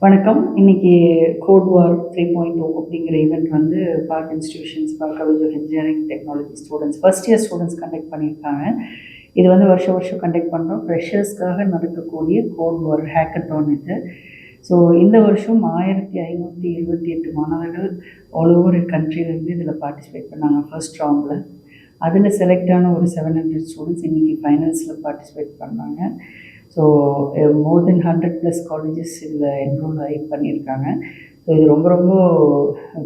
வணக்கம். இன்னைக்கு கோட் வார் 3.0 அப்படிங்கிற ஈவெண்ட் வந்து Park institutions, Park college of engineering technology students, first year students conduct பண்ணியிருக்காங்க. இது வந்து வருஷம் வருஷம் கண்டக்ட் பண்ணுறோம். ஃப்ரெஷர்ஸ்க்காக நடக்கக்கூடிய கோட் வார் ஹேக்கத்தான் இது. ஸோ இந்த வருஷம் 1528 மாணவர்கள் ஆல் ஓவர் கண்ட்ரிலேருந்து இதில் பார்ட்டிசிபேட் பண்ணாங்க ஃபர்ஸ்ட் ரவுண்டில். அதில் செலக்ட் ஆன ஒரு 700 ஸ்டூடெண்ட்ஸ் இன்றைக்கி ஃபைனல்ஸில் பார்ட்டிசிபேட் பண்ணாங்க. ஸோ மோர் தென் 100+ காலேஜஸ் இதில் என்ரோல் ஆகி பண்ணியிருக்காங்க. ஸோ இது ரொம்ப ரொம்ப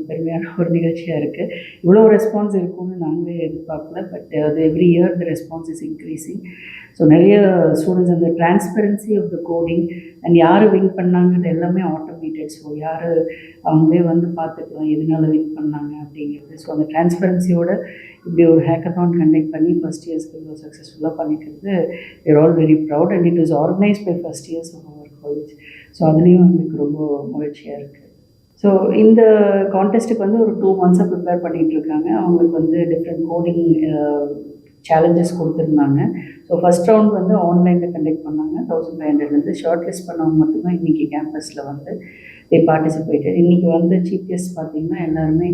பெருமையான ஒரு நிகழ்ச்சியாக இருக்குது. இவ்வளோ ரெஸ்பான்ஸ் இருக்கும்னு நாங்களே எதிர்பார்க்கல. பட் அது every year the response is increasing. So நிறைய ஸ்டூடெண்ட்ஸ் அந்த transparency of the coding and யார் வின் பண்ணாங்கிறது எல்லாமே ஆட்டோமேட்டட். ஸோ யார் அவங்களே வந்து பார்த்துக்கலாம் எதனால வின் பண்ணாங்க அப்படிங்கிறது. ஸோ அந்த டிரான்ஸ்பரன்சியோட இப்படி ஒரு ஹேக்கத்தான் கண்டக்ட் பண்ணி ஃபஸ்ட் இயர்ஸ்க்கு இவ்வளோ சக்ஸஸ்ஃபுல்லாக பண்ணிக்கிறது we're all very proud and it was organized by first years of our college. So அதுலேயும் எங்களுக்கு ரொம்ப மகிழ்ச்சியாக இருக்குது. ஸோ இந்த கான்டெஸ்ட்டுக்கு வந்து ஒரு 2 months ப்ரிப்பேர் பண்ணிகிட்ருக்காங்க. அவங்களுக்கு வந்து டிஃப்ரெண்ட் கோடிங் சேலஞ்சஸ் கொடுத்துருந்தாங்க. ஸோ ஃபஸ்ட் ரவுண்ட் வந்து ஆன்லைனில் கண்டக்ட் பண்ணாங்க. 1500 ஷார்ட் லிஸ்ட் பண்ணவங்க மட்டும்தான் இன்றைக்கி கேம்பஸில் வந்து பார்ட்டிசிபேட்டட். இன்றைக்கி வந்து சீஃப் கெஸ்ட் பார்த்திங்கன்னா எல்லாருமே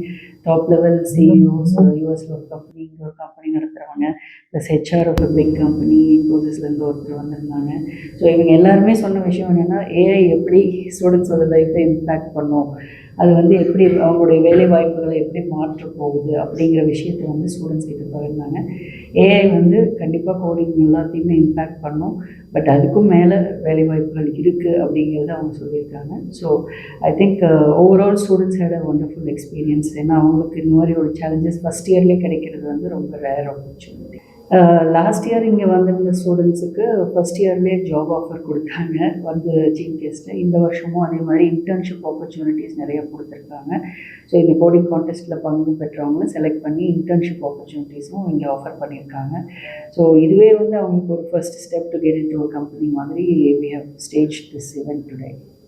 டாப் லெவல் சிஇஓஸ், யூஎஸில் ஒரு கம்பெனி, இங்கே ஒரு கம்பெனி நடத்துகிறவங்க, plus HR of big company ப்ரோசஸ்லேருந்து ஒருத்தர் வந்திருந்தாங்க. ஸோ இவங்க எல்லாருமே சொன்ன விஷயம் என்னென்னா, ஏஐ எப்படி ஸ்டூடெண்ட்ஸோட லைஃப்பை இம்பேக்ட் பண்ணும், அது வந்து எப்படி அவங்களுடைய வேலை வாய்ப்புகளை எப்படி மாற்ற போகுது அப்படிங்கிற விஷயத்தை வந்து ஸ்டூடெண்ட்ஸ் கிட்ட பகிர்ந்தாங்க. ஏஐ வந்து கண்டிப்பாக கோடிங் எல்லாத்தையுமே இம்பேக்ட் பண்ணும், பட் அதுக்கும் மேலே வேலை வாய்ப்புகள் இருக்குது அப்படிங்கிறத அவங்க சொல்லியிருக்காங்க. So I think overall students had a wonderful experience. ஏன்னா அவங்களுக்கு இந்த மாதிரி ஒரு சேலஞ்சஸ் ஃபஸ்ட் இயர்லேயே கிடைக்கிறது வந்து ரொம்ப ரேர் ஆப்பர்ச்சுனிட்டி. லாஸ்ட் இயர் இங்கே வந்திருந்த ஸ்டூடெண்ட்ஸுக்கு ஃபஸ்ட் இயர்லேயே ஜாப் ஆஃபர் கொடுத்தாங்க வந்து சீஃப் கெஸ்ட்டு. இந்த வருஷமும் அதே மாதிரி இன்டர்ன்ஷிப் ஆப்பர்ச்சுனிட்டிஸ் நிறைய கொடுத்துருக்காங்க. ஸோ இந்த கோடிங் கான்டெஸ்ட்டில் பங்கு பெற்றவங்களை செலக்ட் பண்ணி இன்டர்ன்ஷிப் ஆப்பர்ச்சுனிட்டிஸும் இங்கே ஆஃபர் பண்ணியிருக்காங்க. ஸோ இதுவே வந்து அவங்களுக்கு ஒரு first step to get into ஒரு கம்பெனி மாதிரி we have staged this event today.